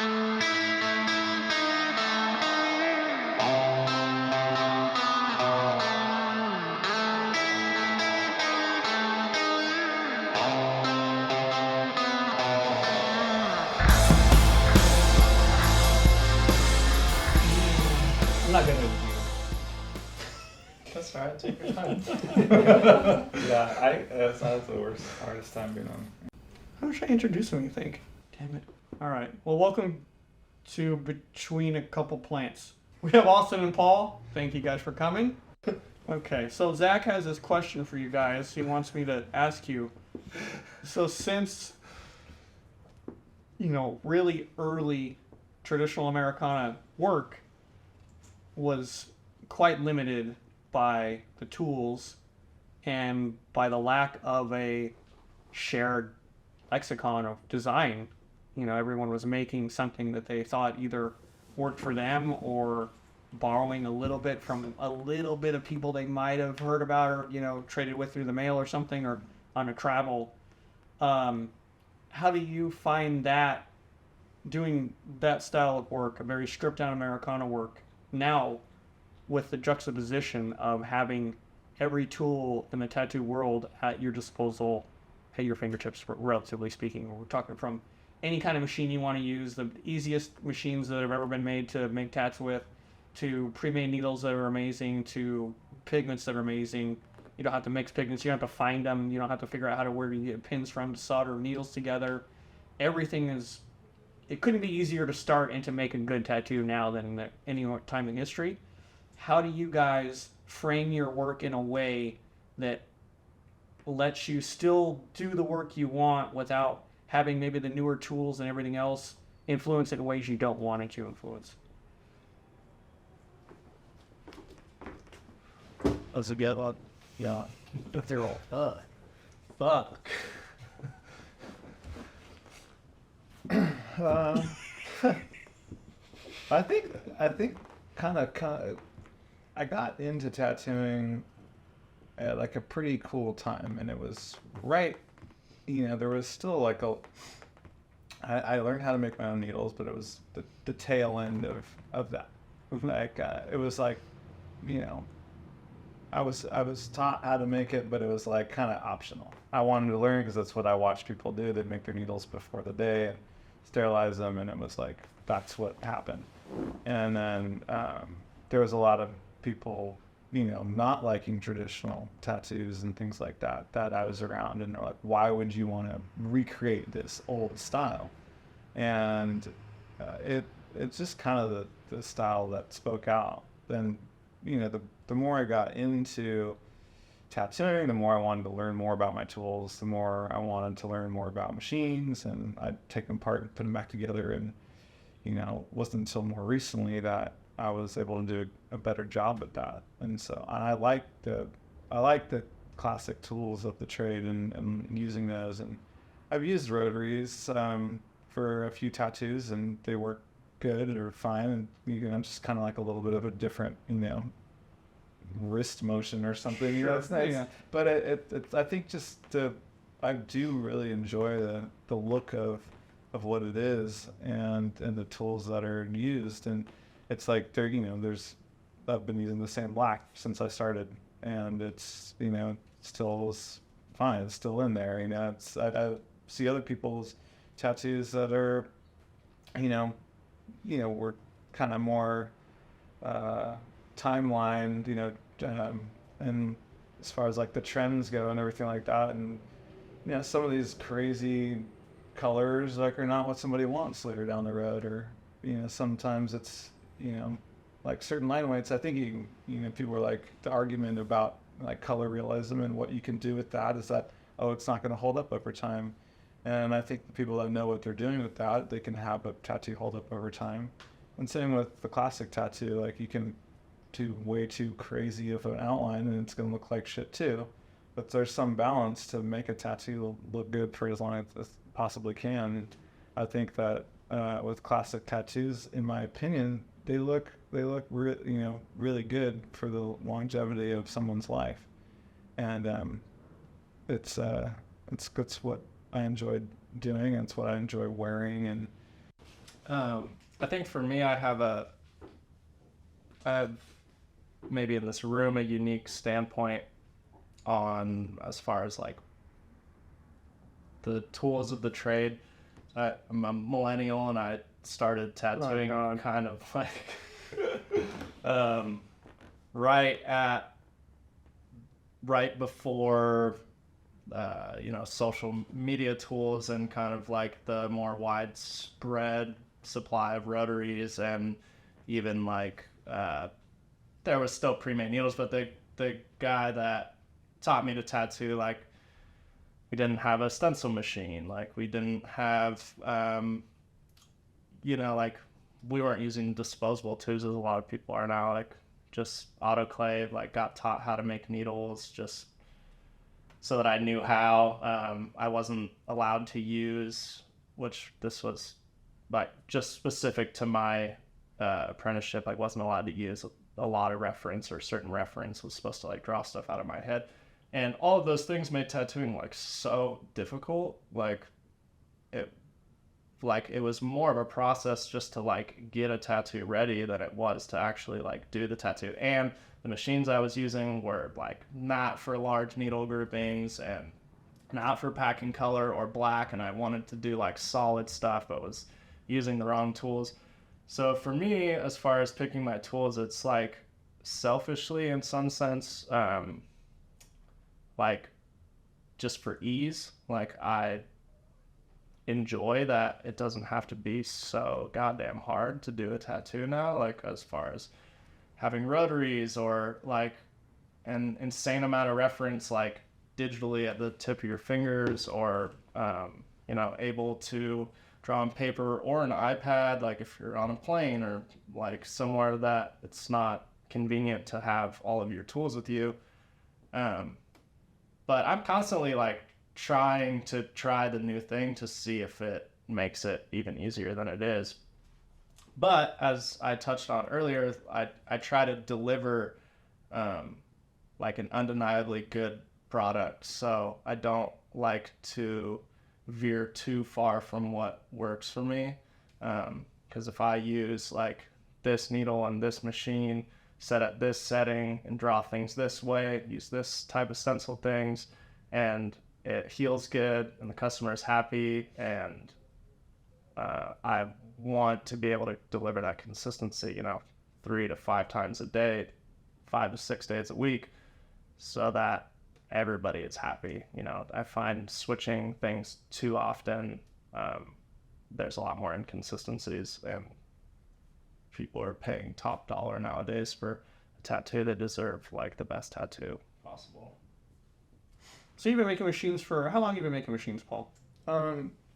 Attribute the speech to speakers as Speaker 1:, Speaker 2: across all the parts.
Speaker 1: I'm not gonna.
Speaker 2: That's alright, take your time.
Speaker 3: That's the hardest time being on.
Speaker 1: How should I introduce him, you think? Damn it. Alright, well, welcome to Between a Couple Plants. We have Austin and Paul. Thank you guys for coming. Okay, so Zach has this question for you guys. He wants me to ask you. So since, really early traditional Americana work was quite limited by the tools and by the lack of a shared lexicon of design. Everyone was making something that they thought either worked for them or borrowing a little bit from a little bit of people they might have heard about or, traded with through the mail or something or on a travel. How do you find that doing that style of work, a very stripped down Americana work, now with the juxtaposition of having every tool in the tattoo world at your disposal, at your fingertips, relatively speaking? We're talking from any kind of machine you want to use, the easiest machines that have ever been made to make tats with, to pre-made needles that are amazing, to pigments that are amazing. You don't have to mix pigments, you don't have to find them, you don't have to figure out where you get pins from to solder needles together. Everything is, it couldn't be easier to start and to make a good tattoo now than at any time in history. How do you guys frame your work in a way that lets you still do the work you want without having maybe the newer tools and everything else influence it in ways you don't want it to influence?
Speaker 2: That's a good one. Yeah. If they're all fuck. I think kind of I got into tattooing at like a pretty cool time, and it was right, there was still like I learned how to make my own needles, but it was the tail end of that. Like it was like, I was taught how to make it, but it was like kind of optional. I wanted to learn because that's what I watched people do. They'd make their needles before the day and sterilize them, and it was like that's what happened. And then there was a lot of people, not liking traditional tattoos and things like that I was around, and they're like, why would you want to recreate this old style? And it's just kind of the style that spoke out. Then the more I got into tattooing, the more I wanted to learn more about my tools, the more I wanted to learn more about machines, and I'd take them apart and put them back together. And it wasn't until more recently that I was able to do a better job at that. And so I like the classic tools of the trade and using those. And I've used rotaries for a few tattoos, and they work good or fine. And just kind of like a little bit of a different, wrist motion or something. It's nice. Yeah. But I think I do really enjoy the look of what it is and the tools that are used. And it's like I've been using the same black since I started, and it's still is fine. It's still in there. I see other people's tattoos that are were kind of more timelined, and as far as like the trends go and everything like that, and some of these crazy colors like are not what somebody wants later down the road, or sometimes it's like certain line weights. I think people are like, the argument about like color realism and what you can do with that is that, it's not going to hold up over time. And I think the people that know what they're doing with that, they can have a tattoo hold up over time. And same with the classic tattoo, like you can do way too crazy of an outline and it's going to look like shit too. But there's some balance to make a tattoo look good for as long as it possibly can. I think that with classic tattoos, in my opinion, they look really good for the longevity of someone's life. And it's what I enjoyed doing, and it's what I enjoy wearing. And
Speaker 4: I think for me, I have maybe in this room a unique standpoint on as far as like the tools of the trade. I'm a millennial and I started tattooing on kind of like right before social media tools and kind of like the more widespread supply of rotaries, and even like there was still pre-made needles, but the guy that taught me to tattoo, like, we didn't have a stencil machine, like we didn't have like we weren't using disposable tubes as a lot of people are now, like just autoclave, like got taught how to make needles just so that I knew how. I wasn't allowed to use, which this was like just specific to my apprenticeship, I wasn't allowed to use a lot of reference, or certain reference was supposed to like draw stuff out of my head. And all of those things made tattooing like so difficult. It was more of a process just to like get a tattoo ready than it was to actually like do the tattoo. And the machines I was using were like not for large needle groupings and not for packing color or black, and I wanted to do like solid stuff but was using the wrong tools. So for me, as far as picking my tools, it's like selfishly in some sense, like just for ease. Like I enjoy that it doesn't have to be so goddamn hard to do a tattoo now, like as far as having rotaries or like an insane amount of reference like digitally at the tip of your fingers, or able to draw on paper or an iPad, like if you're on a plane or like somewhere that it's not convenient to have all of your tools with you. But I'm constantly like trying to try the new thing to see if it makes it even easier than it is. But as I touched on earlier, I try to deliver like an undeniably good product. So I don't like to veer too far from what works for me. Because if I use like this needle on this machine, set at this setting and draw things this way, use this type of stencil things, and it heals good and the customer is happy, and I want to be able to deliver that consistency, 3 to 5 times a day, 5 to 6 days a week, so that everybody is happy. I find switching things too often, there's a lot more inconsistencies, and people are paying top dollar nowadays for a tattoo. They deserve like the best tattoo possible.
Speaker 1: So you've been making machines for how long? Have you been making machines, Paul?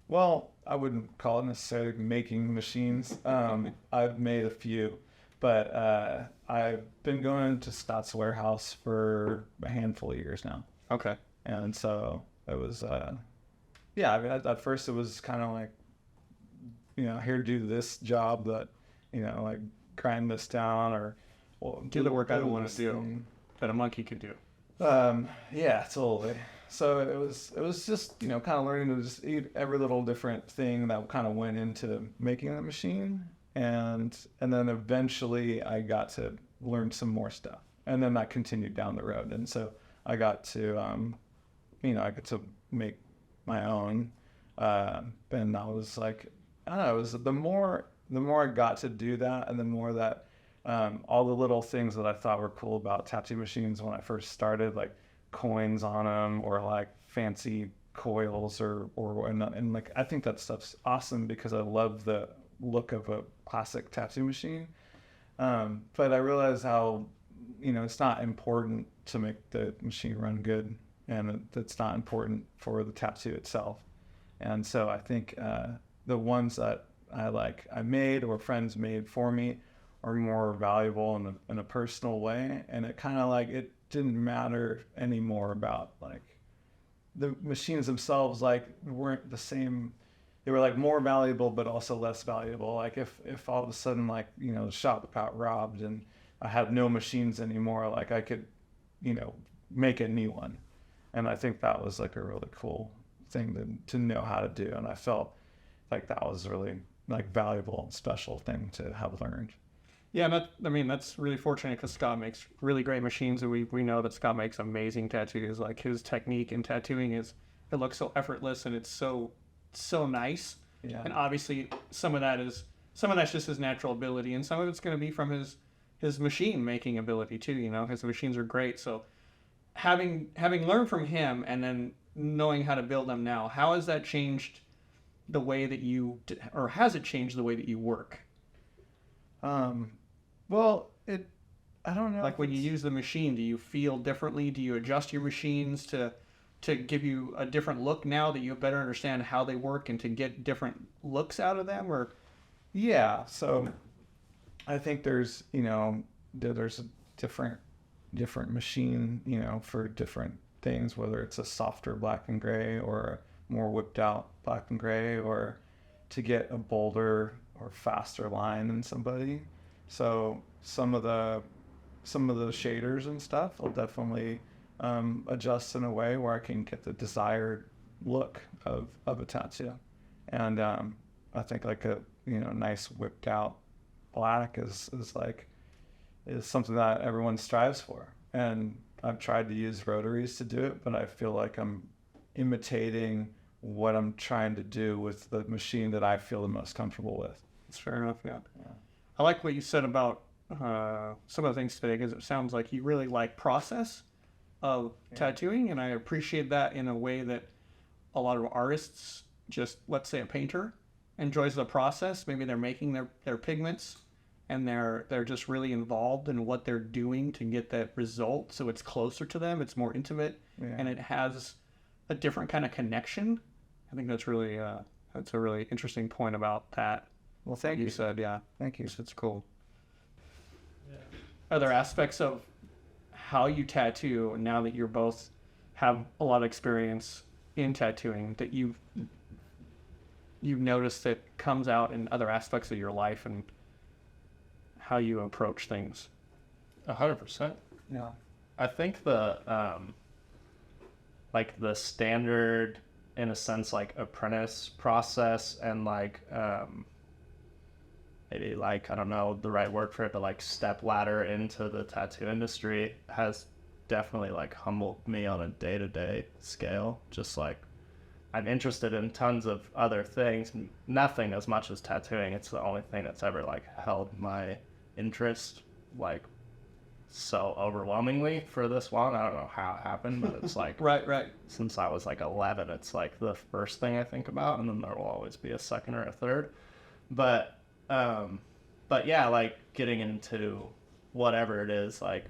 Speaker 2: Well, I wouldn't call it necessarily making machines. I've made a few, but I've been going to Scott's warehouse for a handful of years now.
Speaker 1: Okay.
Speaker 2: And so it was, I mean, at first it was kind of like, here to do this job that, like grind this down, or
Speaker 1: do the work I don't want to do that a monkey could do.
Speaker 2: Yeah, totally. So it was just, kind of learning to just eat every little different thing that kind of went into making the machine. And then eventually I got to learn some more stuff. And then that continued down the road. And so I got to, I got to make my own. And I was like, I don't know, it was the more I got to do that, and the more that all the little things that I thought were cool about tattoo machines when I first started, like coins on them, or like fancy coils, or and like I think that stuff's awesome because I love the look of a classic tattoo machine. But I realized how it's not important to make the machine run good, and it's not important for the tattoo itself. And so I think the ones that I made or friends made for me are more valuable in a personal way. And it kind of like, it didn't matter anymore about like the machines themselves, like weren't the same. They were like more valuable, but also less valuable. Like if all of a sudden, like, the shop got robbed and I had no machines anymore, like I could, make a new one. And I think that was like a really cool thing to know how to do. And I felt like that was really like valuable and special thing to have learned.
Speaker 1: Yeah, that's really fortunate because Scott makes really great machines, and we know that Scott makes amazing tattoos. Like his technique in tattooing it looks so effortless and it's so nice.
Speaker 2: Yeah.
Speaker 1: And obviously some of that's just his natural ability, and some of it's going to be from his machine making ability too. You know, his machines are great. So having learned from him and then knowing how to build them now, how has that changed the way that or has it changed the way that you work?
Speaker 2: Well, I don't know.
Speaker 1: Like when you use the machine, do you feel differently? Do you adjust your machines to give you a different look now that you better understand how they work and to get different looks out of them? Or
Speaker 2: Yeah, so I think there's there's a different machine, for different things, whether it's a softer black and gray or a more whipped out black and gray, or to get a bolder or faster line than somebody. So some of the shaders and stuff will definitely adjust in a way where I can get the desired look of a tattoo. And I think like a nice whipped out black is something that everyone strives for. And I've tried to use rotaries to do it, but I feel like I'm imitating what I'm trying to do with the machine that I feel the most comfortable with.
Speaker 1: That's fair enough. Yeah. I like what you said about some of the things today, because it sounds like you really like process of tattooing, and I appreciate that in a way that a lot of artists, just let's say a painter, enjoys the process. Maybe they're making their pigments and they're just really involved in what they're doing to get that result, so it's closer to them, it's more intimate, and it has a different kind of connection. I think that's really that's a really interesting point about that.
Speaker 2: Well, thank you.
Speaker 1: You said, yeah.
Speaker 2: Thank you.
Speaker 1: It's cool. Yeah. Are there aspects of how you tattoo now that you're both have a lot of experience in tattooing that you've noticed that comes out in other aspects of your life and how you approach things?
Speaker 4: 100%.
Speaker 2: Yeah.
Speaker 4: I think the like the standard, in a sense, like apprentice process and like maybe like, I don't know the right word for it, but like step ladder into the tattoo industry has definitely like humbled me on a day-to-day scale. Just like I'm interested in tons of other things, nothing as much as tattooing. It's the only thing that's ever like held my interest like so overwhelmingly for this long. I don't know how it happened, but it's like
Speaker 1: right.
Speaker 4: Since I was like 11, it's like the first thing I think about, and then there will always be a second or a third. But yeah, like getting into whatever it is, like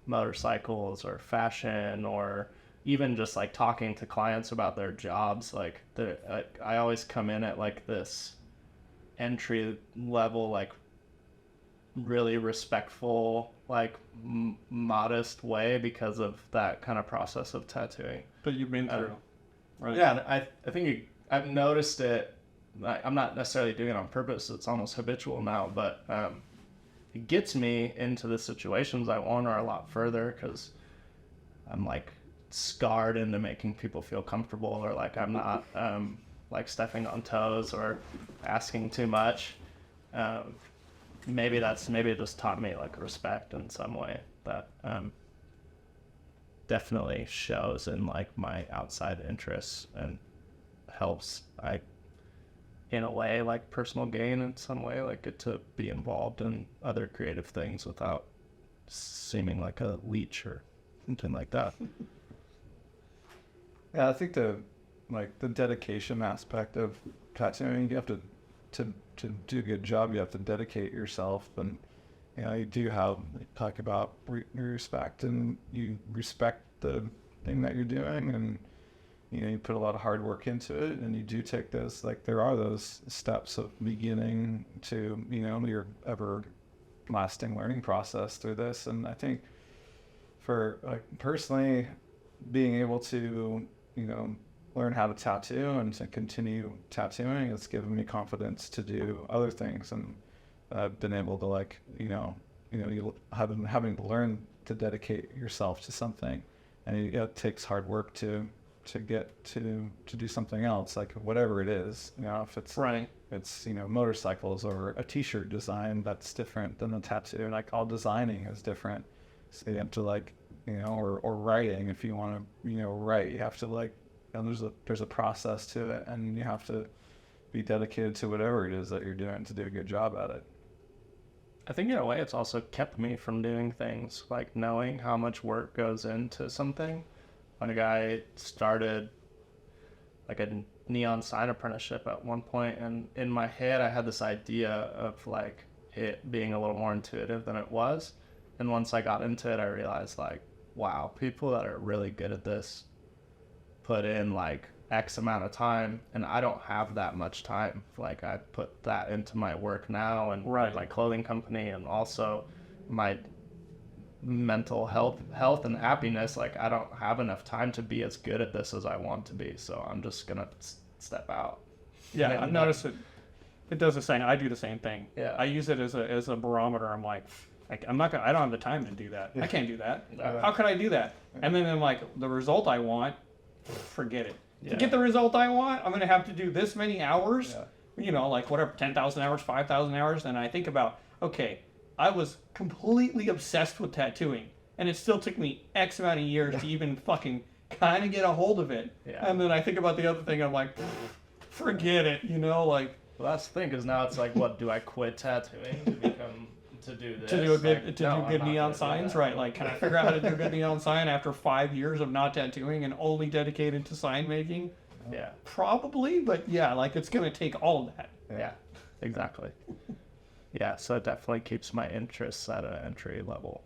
Speaker 4: motorcycles or fashion, or even just like talking to clients about their jobs. Like I always come in at like this entry level, like really respectful, like modest way because of that kind of process of tattooing.
Speaker 1: But you've been through, right?
Speaker 4: Yeah, I think I've noticed it. I'm not necessarily doing it on purpose. It's almost habitual now, but it gets me into the situations I want or a lot further because I'm like scarred into making people feel comfortable, or like I'm not like stepping on toes or asking too much. Maybe it just taught me like respect in some way that definitely shows in like my outside interests and helps in a way like personal gain in some way, like get to be involved in other creative things without seeming like a leech or something like that.
Speaker 2: Yeah, I think the dedication aspect of tattooing, you have to do a good job, you have to dedicate yourself, and you do talk about respect, and you respect the thing that you're doing, and you put a lot of hard work into it, and you do take those, like there are those steps of beginning to your everlasting learning process through this. And I think for like personally being able to learn how to tattoo and to continue tattooing, it's given me confidence to do other things, and I've been able to you having to learn to dedicate yourself to something, and it takes hard work to to get to do something else, like whatever it is. You know, if it's
Speaker 1: Right.
Speaker 2: it's motorcycles or a T-shirt design, that's different than the tattoo. Like all designing is different. So you have to like, or writing. If you want to, write, you have to like, there's a process to it, and you have to be dedicated to whatever it is that you're doing to do a good job at it.
Speaker 4: I think in a way it's also kept me from doing things, like knowing how much work goes into something. When a guy started like a neon sign apprenticeship at one point, and in my head I had this idea of like it being a little more intuitive than it was. And once I got into it, I realized like, wow, people that are really good at this put in like X amount of time, and I don't have that much time. Like I put that into my work now, and
Speaker 1: Right.
Speaker 4: my clothing company, and also my mental health and happiness. Like I don't have enough time to be as good at this as I want to be, so I'm just gonna step out.
Speaker 1: Yeah,
Speaker 4: And
Speaker 1: I've noticed it does the same. I do the same thing.
Speaker 4: Yeah.
Speaker 1: I use it as a barometer. I'm like I'm not gonna. I don't have the time to do that. I can't do that.
Speaker 4: Yeah.
Speaker 1: How could I do that? And then I'm like, the result I want, forget it. To
Speaker 4: Yeah.
Speaker 1: get the result I want, I'm gonna have to do this many hours.
Speaker 2: Yeah.
Speaker 1: Like whatever, 10,000 hours, 5,000 hours. And I think about, okay, I was completely obsessed with tattooing, and it still took me X amount of years to even fucking kind of get a hold of it.
Speaker 4: Yeah.
Speaker 1: And then I think about the other thing. I'm like, forget it. Like.
Speaker 4: Well, that's the thing, because now it's like, what do I quit tattooing to do this?
Speaker 1: To do a good,
Speaker 4: Like,
Speaker 1: to
Speaker 4: no,
Speaker 1: do
Speaker 4: I'm
Speaker 1: good
Speaker 4: not
Speaker 1: neon
Speaker 4: gonna do
Speaker 1: signs,
Speaker 4: that.
Speaker 1: right? Like, can I figure out how to do a good neon sign after 5 years of not tattooing and only dedicated to sign making?
Speaker 4: Yeah.
Speaker 1: Probably, but yeah, like it's gonna take all of that.
Speaker 4: Yeah, exactly. Yeah, so it definitely keeps my interests at an entry level.